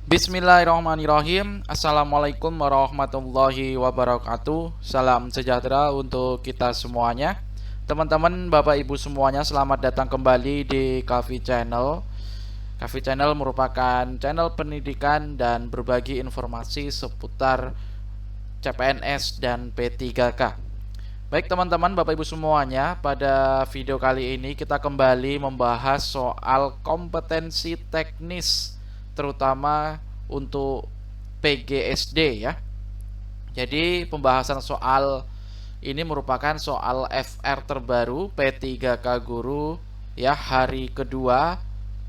Bismillahirrahmanirrahim. Assalamualaikum warahmatullahi wabarakatuh. Salam sejahtera untuk kita semuanya. Teman-teman, Bapak Ibu semuanya, selamat datang kembali di Kavi Channel. Kavi Channel merupakan channel pendidikan dan berbagi informasi seputar CPNS dan P3K. Baik teman-teman, Bapak Ibu semuanya, pada video kali ini kita kembali membahas soal kompetensi teknis terutama untuk PGSD ya. Jadi pembahasan soal ini merupakan soal FR terbaru P3K Guru ya, hari kedua,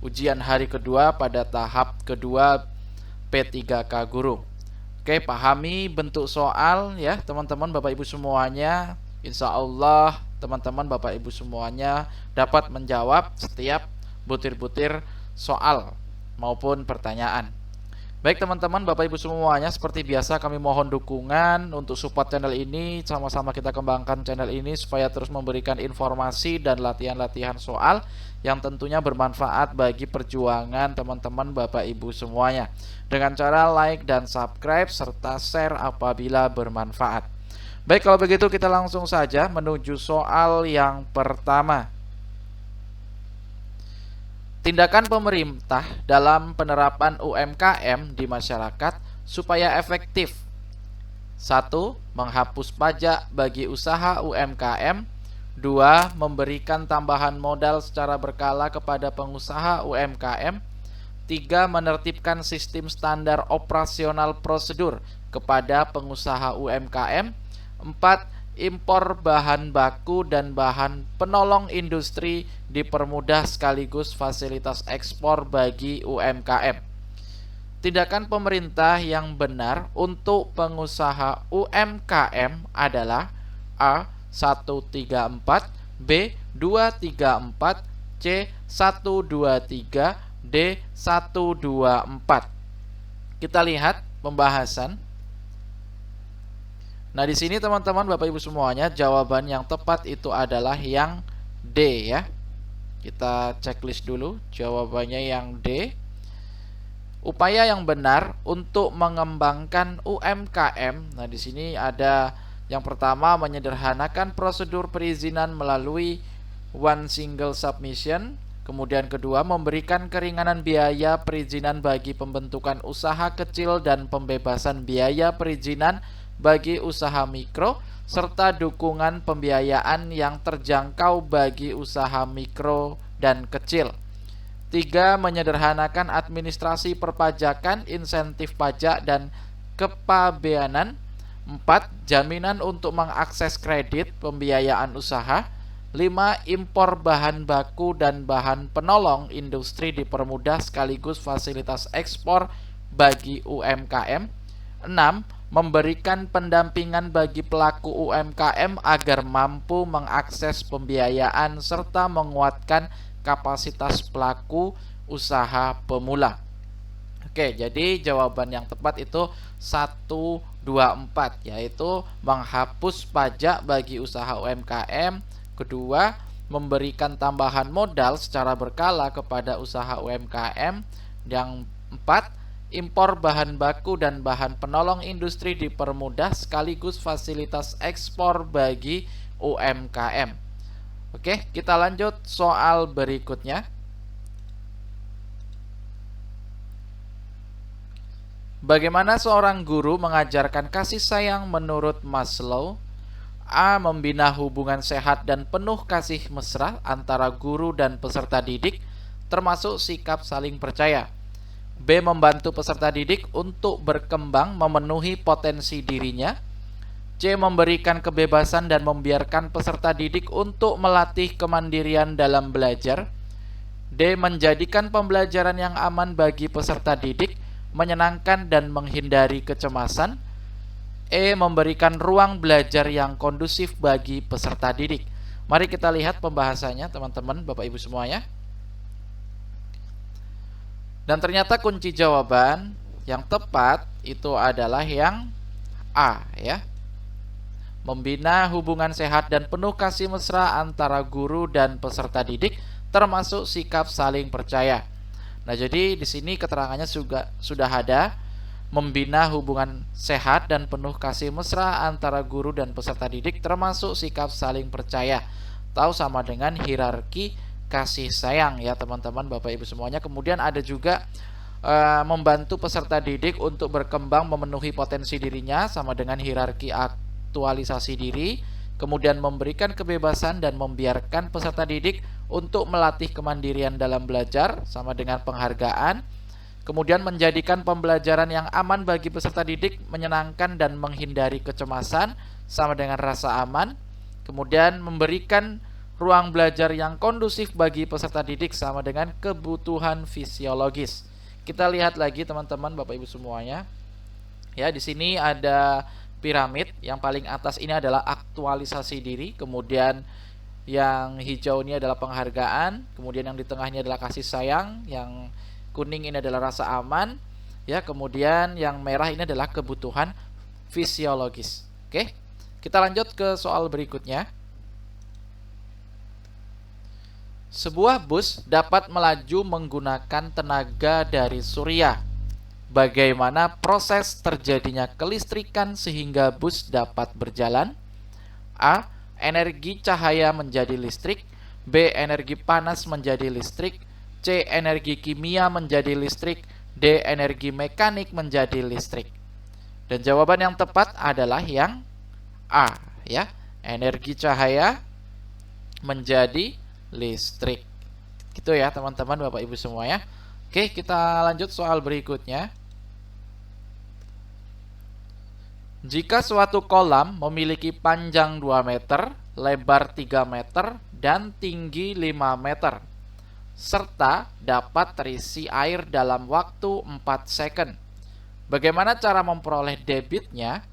ujian hari kedua pada tahap kedua P3K Guru. Oke, pahami bentuk soal ya teman-teman Bapak Ibu semuanya. Insya Allah teman-teman Bapak Ibu semuanya dapat menjawab setiap butir-butir soal maupun pertanyaan. Baik teman-teman Bapak Ibu semuanya, seperti biasa kami mohon dukungan untuk support channel ini. Sama-sama kita kembangkan channel ini supaya terus memberikan informasi dan latihan-latihan soal yang tentunya bermanfaat bagi perjuangan teman-teman Bapak Ibu semuanya, dengan cara like dan subscribe serta share apabila bermanfaat. Baik, kalau begitu kita langsung saja menuju soal yang pertama. Tindakan pemerintah dalam penerapan UMKM di masyarakat supaya efektif. 1. Menghapus pajak bagi usaha UMKM. 2. Memberikan tambahan modal secara berkala kepada pengusaha UMKM. 3. Menertibkan sistem standar operasional prosedur kepada pengusaha UMKM. 4. Impor bahan baku dan bahan penolong industri dipermudah sekaligus fasilitas ekspor bagi UMKM. Tindakan pemerintah yang benar untuk pengusaha UMKM adalah A. 134, B. 234, C. 123, D. 124. Kita lihat pembahasan. Nah, di sini teman-teman Bapak Ibu semuanya, jawaban yang tepat itu adalah yang D ya. Kita checklist dulu, jawabannya yang D. Upaya yang benar untuk mengembangkan UMKM. Nah, di sini ada yang pertama, menyederhanakan prosedur perizinan melalui one single submission. Kemudian kedua, memberikan keringanan biaya perizinan bagi pembentukan usaha kecil dan pembebasan biaya perizinan bagi usaha mikro, serta dukungan pembiayaan yang terjangkau bagi usaha mikro dan kecil. 3. Menyederhanakan administrasi perpajakan, insentif pajak, dan kepabeanan. 4. Jaminan untuk mengakses kredit pembiayaan usaha. 5. Impor bahan baku dan bahan penolong industri dipermudah sekaligus fasilitas ekspor bagi UMKM. 6. Memberikan pendampingan bagi pelaku UMKM agar mampu mengakses pembiayaan serta menguatkan kapasitas pelaku usaha pemula. Oke, jadi jawaban yang tepat itu 124, yaitu menghapus pajak bagi usaha UMKM. Kedua, memberikan tambahan modal secara berkala kepada usaha UMKM. Yang 4, impor bahan baku dan bahan penolong industri dipermudah sekaligus fasilitas ekspor bagi UMKM. Oke, kita lanjut soal berikutnya. Bagaimana seorang guru mengajarkan kasih sayang menurut Maslow? A. Membina hubungan sehat dan penuh kasih mesra antara guru dan peserta didik, termasuk sikap saling percaya. B. Membantu peserta didik untuk berkembang memenuhi potensi dirinya. C. Memberikan kebebasan dan membiarkan peserta didik untuk melatih kemandirian dalam belajar. D. Menjadikan pembelajaran yang aman bagi peserta didik, menyenangkan dan menghindari kecemasan. E. Memberikan ruang belajar yang kondusif bagi peserta didik. Mari kita lihat pembahasannya teman-teman Bapak Ibu semuanya. Dan ternyata kunci jawaban yang tepat itu adalah yang A ya. Membina hubungan sehat dan penuh kasih mesra antara guru dan peserta didik, termasuk sikap saling percaya. Nah, jadi di sini keterangannya juga sudah ada, membina hubungan sehat dan penuh kasih mesra antara guru dan peserta didik termasuk sikap saling percaya atau sama dengan hierarki kasih sayang ya teman-teman Bapak Ibu semuanya. Kemudian ada juga membantu peserta didik untuk berkembang memenuhi potensi dirinya sama dengan hierarki aktualisasi diri. Kemudian memberikan kebebasan dan membiarkan peserta didik untuk melatih kemandirian dalam belajar sama dengan penghargaan. Kemudian menjadikan pembelajaran yang aman bagi peserta didik, menyenangkan dan menghindari kecemasan sama dengan rasa aman. Kemudian memberikan ruang belajar yang kondusif bagi peserta didik sama dengan kebutuhan fisiologis. Kita lihat lagi teman-teman Bapak Ibu semuanya. Ya, di sini ada piramid. Yang paling atas ini adalah aktualisasi diri, kemudian yang hijau ini adalah penghargaan, kemudian yang di tengah ini adalah kasih sayang, yang kuning ini adalah rasa aman, ya, kemudian yang merah ini adalah kebutuhan fisiologis. Oke, kita lanjut ke soal berikutnya. Sebuah bus dapat melaju menggunakan tenaga dari surya. Bagaimana proses terjadinya kelistrikan sehingga bus dapat berjalan? A. Energi cahaya menjadi listrik. B. Energi panas menjadi listrik. C. Energi kimia menjadi listrik. D. Energi mekanik menjadi listrik. Dan jawaban yang tepat adalah yang A, ya. Energi cahaya menjadi listrik. Gitu ya teman-teman Bapak Ibu semua ya. Oke, kita lanjut soal berikutnya. Jika suatu kolam memiliki panjang 2 meter, lebar 3 meter, dan tinggi 5 meter, serta dapat terisi air dalam waktu 4 second. Bagaimana cara memperoleh debitnya?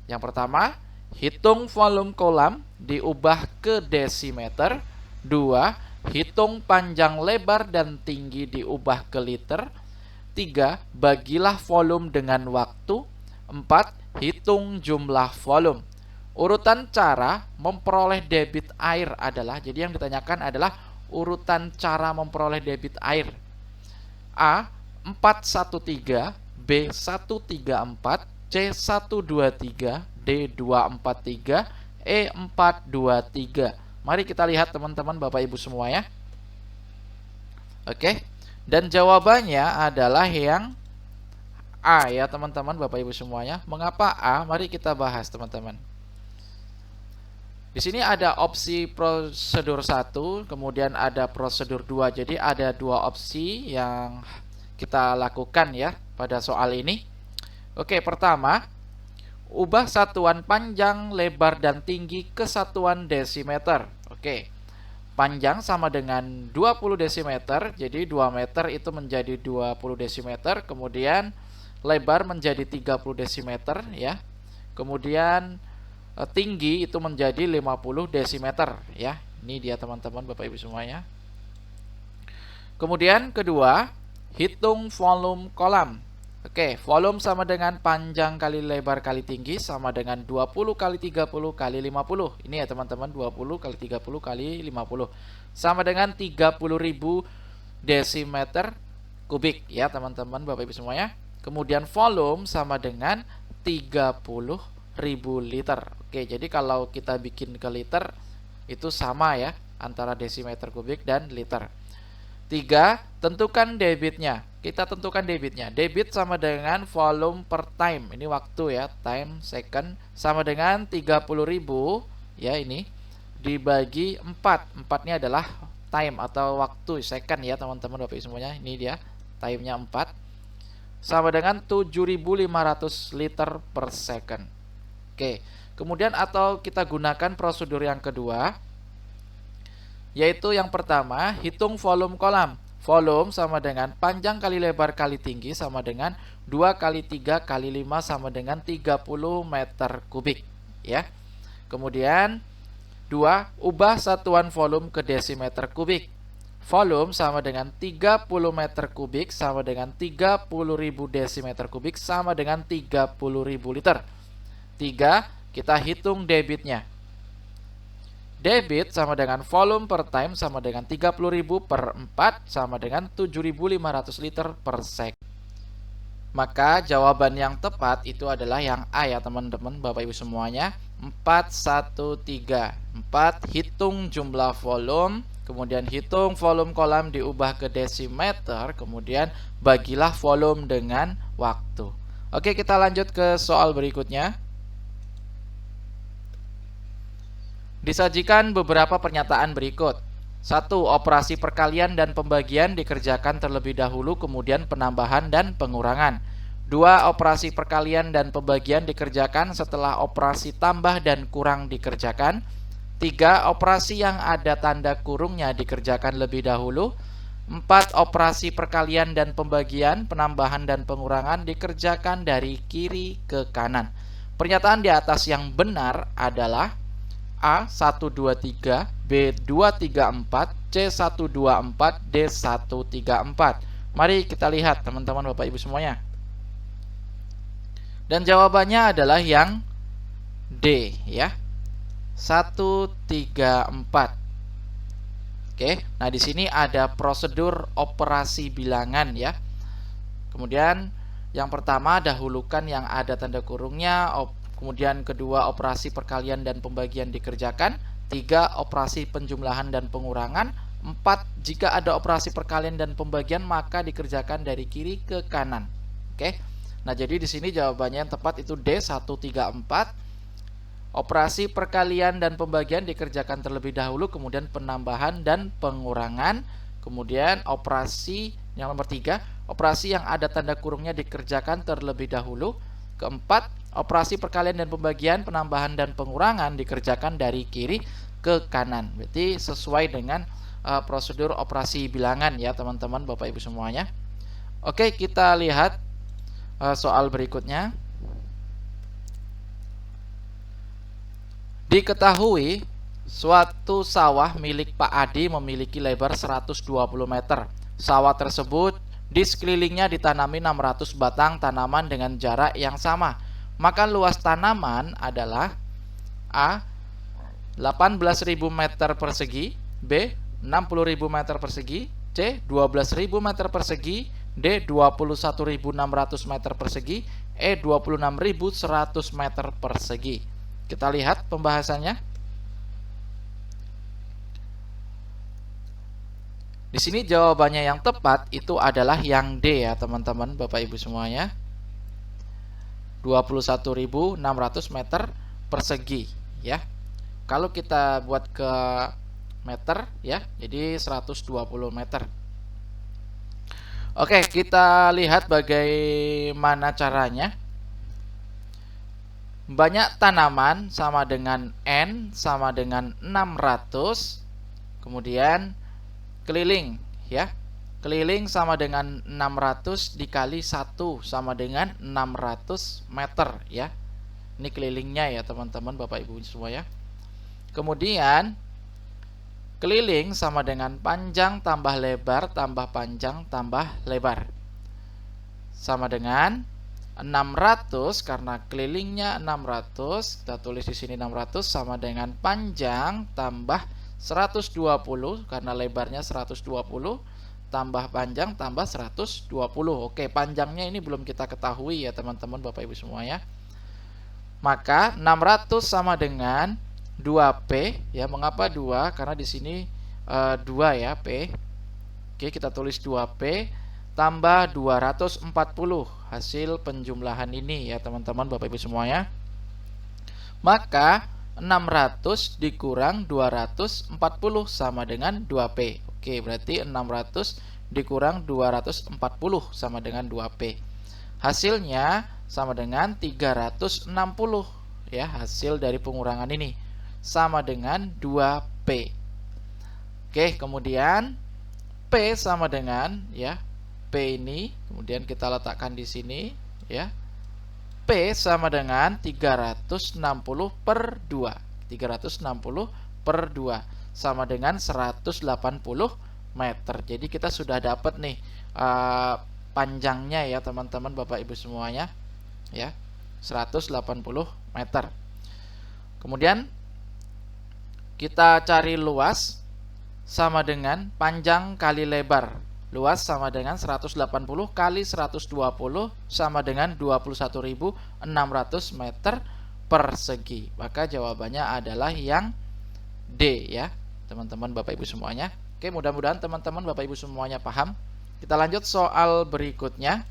Yang pertama, hitung volume kolam diubah ke desimeter. 2. Hitung panjang, lebar, dan tinggi diubah ke liter. 3. Bagilah volume dengan waktu. 4. Hitung jumlah volume. Urutan cara memperoleh debit air adalah, jadi yang ditanyakan adalah urutan cara memperoleh debit air. A. 413, B. 134, C. 123, D. 243, E. 423. Mari kita lihat teman-teman Bapak Ibu semua ya. Oke, dan jawabannya adalah yang A ya teman-teman Bapak Ibu semuanya. Mengapa A? Mari kita bahas teman-teman. Di sini ada opsi prosedur 1, kemudian ada prosedur 2. Jadi ada dua opsi yang kita lakukan ya pada soal ini. Oke, pertama, ubah satuan panjang, lebar, dan tinggi ke satuan desimeter. Oke, panjang sama dengan 20 desimeter, jadi 2 meter itu menjadi 20 desimeter, kemudian lebar menjadi 30 desimeter ya. Kemudian tinggi itu menjadi 50 desimeter ya. Ini dia teman-teman Bapak Ibu semuanya. Kemudian kedua, hitung volume kolam. Oke, volume sama dengan panjang kali lebar kali tinggi sama dengan 20 kali 30 kali 50. Ini ya teman-teman, 20 kali 30 kali 50 sama dengan 30.000 desimeter kubik ya teman-teman Bapak Ibu semuanya. Kemudian volume sama dengan 30.000 liter. Oke, jadi kalau kita bikin ke liter itu sama ya antara desimeter kubik dan liter. 3. Tentukan debitnya. Kita tentukan debitnya. Debit sama dengan volume per time. Ini waktu ya, time second sama dengan 30.000 ya, ini dibagi 4. 4-nya adalah time atau waktu second ya teman-teman Bapak Ibu semuanya. Ini dia time-nya 4. Sama dengan 7.500 liter per second. Oke, kemudian atau kita gunakan prosedur yang kedua, yaitu yang pertama, hitung volume kolam. Volume sama dengan panjang kali lebar kali tinggi sama dengan 2 kali 3 kali 5 sama dengan 30 meter kubik ya. Kemudian 2, ubah satuan volume ke desimeter kubik. Volume sama dengan 30 meter kubik sama dengan 30.000 desimeter kubik sama dengan 30.000 liter. 3. Kita hitung debitnya. Debit sama dengan volume per time sama dengan 30.000 per 4 sama dengan 7.500 liter per sek. Maka jawaban yang tepat itu adalah yang A ya teman-teman, Bapak Ibu semuanya. 413. 4 hitung jumlah volume, kemudian hitung volume kolam diubah ke desimeter, kemudian bagilah volume dengan waktu. Oke, kita lanjut ke soal berikutnya. Disajikan beberapa pernyataan berikut. 1. Operasi perkalian dan pembagian dikerjakan terlebih dahulu, kemudian penambahan dan pengurangan. 2. Operasi perkalian dan pembagian dikerjakan setelah operasi tambah dan kurang dikerjakan. 3. Operasi yang ada tanda kurungnya dikerjakan lebih dahulu. 4. Operasi perkalian dan pembagian, penambahan dan pengurangan dikerjakan dari kiri ke kanan. Pernyataan di atas yang benar adalah A 123, B 234, C 124, D 134. Mari kita lihat teman-teman Bapak Ibu semuanya. Dan jawabannya adalah yang D ya. 134. Oke, nah di sini ada prosedur operasi bilangan ya. Kemudian yang pertama dahulukan yang ada tanda kurungnya, kemudian kedua operasi perkalian dan pembagian dikerjakan, 3 operasi penjumlahan dan pengurangan, 4 jika ada operasi perkalian dan pembagian maka dikerjakan dari kiri ke kanan. Oke. Nah, jadi di sini jawabannya yang tepat itu D 134. Operasi perkalian dan pembagian dikerjakan terlebih dahulu, kemudian penambahan dan pengurangan, kemudian operasi yang nomor 3, operasi yang ada tanda kurungnya dikerjakan terlebih dahulu. Keempat, operasi perkalian dan pembagian, penambahan dan pengurangan dikerjakan dari kiri ke kanan. Berarti sesuai dengan prosedur operasi bilangan ya teman-teman Bapak Ibu semuanya. Oke, kita lihat soal berikutnya. Diketahui suatu sawah milik Pak Adi memiliki lebar 120 meter. Sawah tersebut di sekelilingnya ditanami 600 batang tanaman dengan jarak yang sama. Maka luas tanaman adalah A 18.000 meter persegi, B 60.000 meter persegi, C 12.000 meter persegi, D 21.600 meter persegi, E 26.100 meter persegi. Kita lihat pembahasannya. Di sini jawabannya yang tepat itu adalah yang D ya teman-teman Bapak Ibu semuanya. 21.600 meter persegi ya. Kalau kita buat ke meter ya, jadi 120 meter. Oke, kita lihat bagaimana caranya. Banyak tanaman sama dengan N sama dengan 600. Kemudian keliling ya. Keliling sama dengan 600 dikali 1 sama dengan 600 meter ya. Ini kelilingnya ya teman-teman Bapak Ibu semua ya. Kemudian keliling sama dengan panjang tambah lebar tambah panjang tambah lebar. Sama dengan 600 karena kelilingnya 600, kita tulis di sini 600 sama dengan panjang tambah 120 karena lebarnya 120 tambah panjang tambah 120. Oke, panjangnya ini belum kita ketahui ya teman-teman Bapak Ibu semuanya. Maka 600 sama dengan 2P ya. Mengapa 2? Karena di sini 2 ya P. Oke, kita tulis 2P tambah 240 hasil penjumlahan ini ya teman-teman Bapak Ibu semuanya. Maka 600 dikurang 240 sama dengan 2P. Oke, berarti 600 dikurang 240 sama dengan 2P. Hasilnya sama dengan 360 ya, hasil dari pengurangan ini sama dengan 2P. Oke, kemudian P sama dengan ya, P ini kemudian kita letakkan di sini ya. P sama dengan 360 per 2. 360 per 2 sama dengan 180 meter. Jadi kita sudah dapat nih panjangnya ya teman-teman Bapak Ibu semuanya ya, 180 meter. Kemudian Kita cari luas sama dengan panjang kali lebar. Luas sama dengan 180 kali 120 sama dengan 21.600 meter persegi. Maka jawabannya adalah yang D ya, teman-teman Bapak Ibu semuanya. Oke, mudah-mudahan teman-teman Bapak Ibu semuanya paham. Kita lanjut soal berikutnya.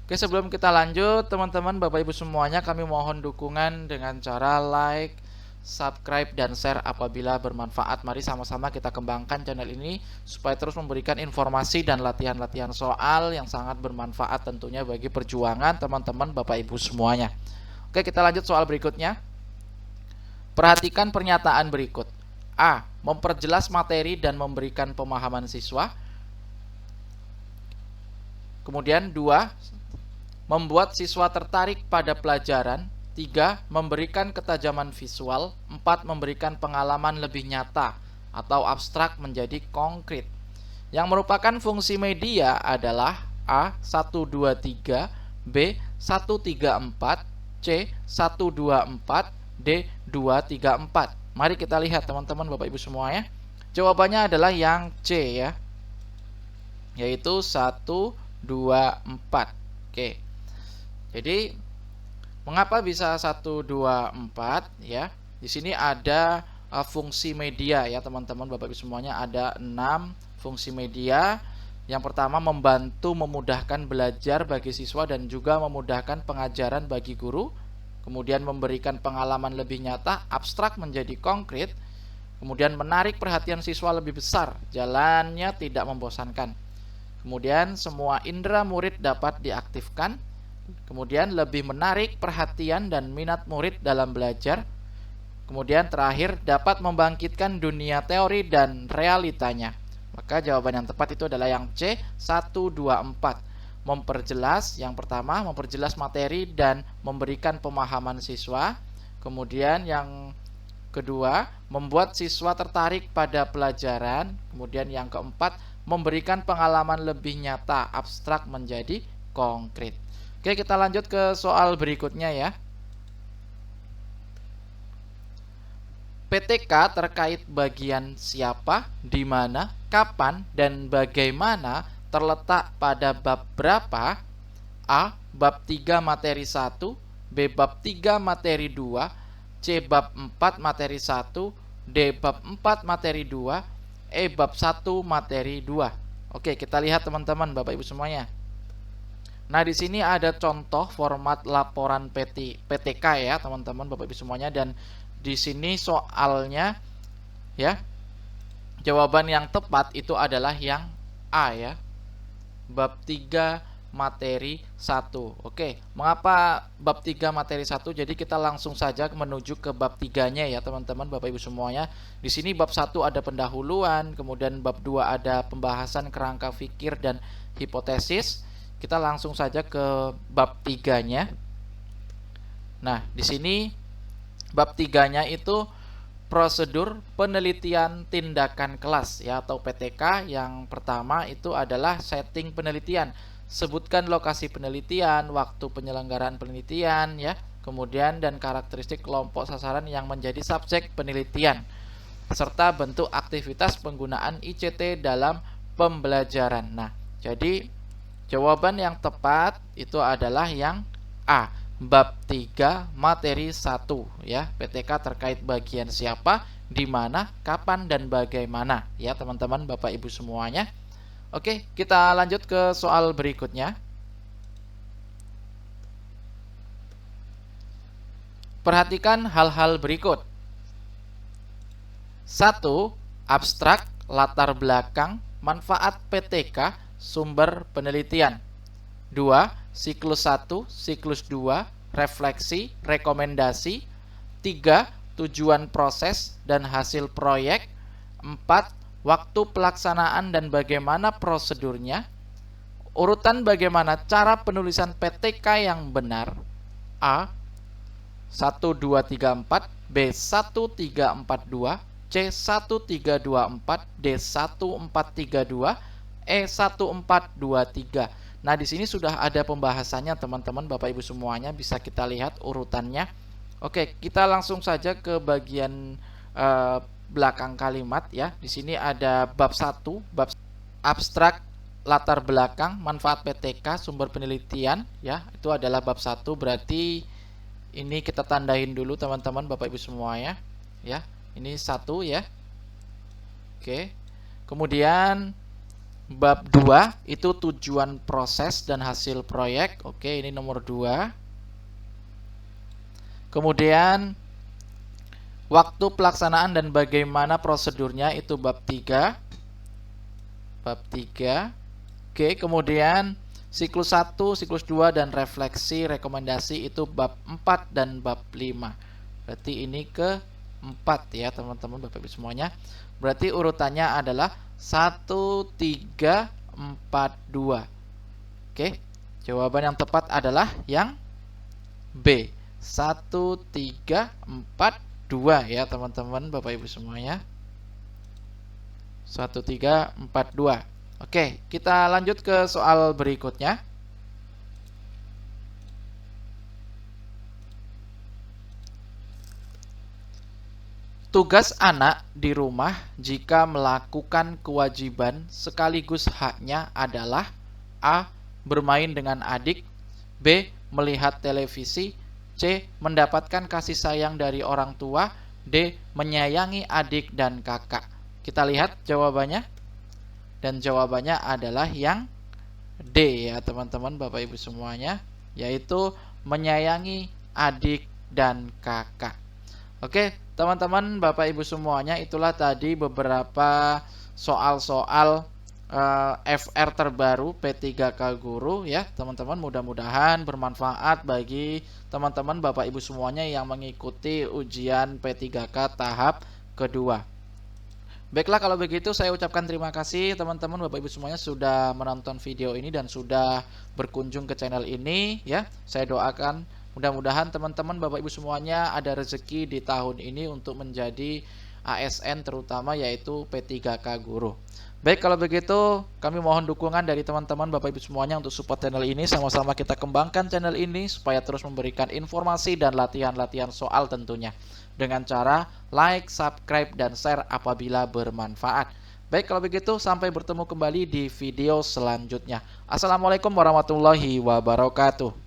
Oke, sebelum kita lanjut, teman-teman Bapak Ibu semuanya, kami mohon dukungan dengan cara like, subscribe, dan share apabila bermanfaat. Mari sama-sama kita kembangkan channel ini supaya terus memberikan informasi dan latihan-latihan soal yang sangat bermanfaat tentunya bagi perjuangan teman-teman Bapak Ibu semuanya. Oke, kita lanjut soal berikutnya. Perhatikan pernyataan berikut. A. Memperjelas materi dan memberikan pemahaman siswa. Kemudian 2. Membuat siswa tertarik pada pelajaran. 3. Memberikan ketajaman visual. 4. Memberikan pengalaman lebih nyata atau abstrak menjadi konkret. Yang merupakan fungsi media adalah A. 1, 2, 3, B. 1, 3, 4, C. 1, 2, 4, D. 2, 3, 4. Mari kita lihat teman-teman Bapak Ibu semuanya. Jawabannya adalah yang C ya, yaitu 1, 2, 4. Oke. Jadi mengapa bisa 1, 2, 4 ya? Di sini ada fungsi media ya teman-teman Bapak Ibu semuanya, ada 6 fungsi media. Yang pertama, membantu memudahkan belajar bagi siswa dan juga memudahkan pengajaran bagi guru. Kemudian memberikan pengalaman lebih nyata, abstrak menjadi konkret. Kemudian menarik perhatian siswa lebih besar, jalannya tidak membosankan. Kemudian semua indera murid dapat diaktifkan. Kemudian lebih menarik perhatian dan minat murid dalam belajar. Kemudian terakhir, dapat membangkitkan dunia teori dan realitanya. Maka jawaban yang tepat itu adalah yang C, 1, 2, 4. Memperjelas, yang pertama memperjelas materi dan memberikan pemahaman siswa. Kemudian yang kedua, membuat siswa tertarik pada pelajaran. Kemudian yang keempat, memberikan pengalaman lebih nyata, abstrak menjadi konkret. Oke, kita lanjut ke soal berikutnya ya. PTK terkait bagian siapa, di mana, kapan, dan bagaimana terletak pada bab berapa? A. Bab 3 materi 1, B. Bab 3 materi 2, C. Bab 4 materi 1, D. Bab 4 materi 2, E. Bab 1 materi 2. Oke, kita lihat teman-teman Bapak Ibu semuanya. Nah, di sini ada contoh format laporan PTK ya teman-teman Bapak Ibu semuanya, dan di sini soalnya ya, jawaban yang tepat itu adalah yang A ya, bab 3 materi 1. Oke, mengapa bab 3 materi 1? Jadi kita langsung saja menuju ke bab 3-nya ya teman-teman Bapak Ibu semuanya. Di sini bab 1 ada pendahuluan, kemudian bab 2 ada pembahasan kerangka fikir dan hipotesis. Kita langsung saja ke bab 3-nya. Nah, di sini bab 3-nya itu prosedur penelitian tindakan kelas ya, atau PTK. Yang pertama itu adalah setting penelitian. Sebutkan lokasi penelitian, waktu penyelenggaraan penelitian ya, kemudian dan karakteristik kelompok sasaran yang menjadi subjek penelitian, serta bentuk aktivitas penggunaan ICT dalam pembelajaran. Nah, jadi jawaban yang tepat itu adalah yang A, bab 3 materi 1 ya, PTK terkait bagian siapa, di mana, kapan, dan bagaimana ya teman-teman Bapak Ibu semuanya. Oke, kita lanjut ke soal berikutnya. Perhatikan hal-hal berikut. 1. Abstrak, latar belakang, manfaat PTK, sumber penelitian. 2. Siklus 1, siklus 2, refleksi, rekomendasi. 3. Tujuan proses dan hasil proyek. 4. Waktu pelaksanaan dan bagaimana prosedurnya. Urutan bagaimana cara penulisan PTK yang benar. A. 1, 2, 3, 4, B. 1, 3, 4, 2, C. 1, 3, 2, 4, D. 1, 4, 3, 2, E. 1, 4, 2, 3. Nah, di sini sudah ada pembahasannya teman-teman Bapak Ibu semuanya, bisa kita lihat urutannya. Oke, kita langsung saja ke bagian eh, belakang kalimat ya. Di sini ada bab 1, bab abstrak, latar belakang, manfaat PTK, sumber penelitian ya. Itu adalah bab 1, berarti ini kita tandain dulu teman-teman Bapak Ibu semua ya. Ya, ini 1 ya. Oke. Kemudian bab 2 itu tujuan proses dan hasil proyek. Oke, ini nomor 2. Kemudian waktu pelaksanaan dan bagaimana prosedurnya itu bab 3. Bab 3. Oke, kemudian siklus 1, siklus 2 dan refleksi rekomendasi itu bab 4 dan bab 5. Berarti ini ke 4 ya teman-teman Bapak Ibu semuanya. Berarti urutannya adalah 1, 3, 4, 2. Oke, jawaban yang tepat adalah yang B, 1, 3, 4, 2 ya teman-teman Bapak Ibu semuanya. 1, 3, 4, 2. Oke, kita lanjut ke soal berikutnya. Tugas anak di rumah jika melakukan kewajiban sekaligus haknya adalah A. Bermain dengan adik, B. Melihat televisi, C. Mendapatkan kasih sayang dari orang tua, D. Menyayangi adik dan kakak. Kita lihat jawabannya. Dan jawabannya adalah yang D ya teman-teman Bapak Ibu semuanya, yaitu menyayangi adik dan kakak. Oke, teman-teman Bapak Ibu semuanya, itulah tadi beberapa soal-soal FR terbaru P3K Guru ya, teman-teman. Mudah-mudahan bermanfaat bagi teman-teman Bapak Ibu semuanya yang mengikuti ujian P3K tahap kedua. Baiklah, kalau begitu saya ucapkan terima kasih teman-teman Bapak Ibu semuanya sudah menonton video ini dan sudah berkunjung ke channel ini ya. Saya doakan mudah-mudahan teman-teman Bapak Ibu semuanya ada rezeki di tahun ini untuk menjadi ASN terutama yaitu P3K Guru. Baik, kalau begitu kami mohon dukungan dari teman-teman Bapak Ibu semuanya untuk support channel ini. Sama-sama kita kembangkan channel ini supaya terus memberikan informasi dan latihan-latihan soal tentunya, dengan cara like, subscribe, dan share apabila bermanfaat. Baik, kalau begitu sampai bertemu kembali di video selanjutnya. Assalamualaikum warahmatullahi wabarakatuh.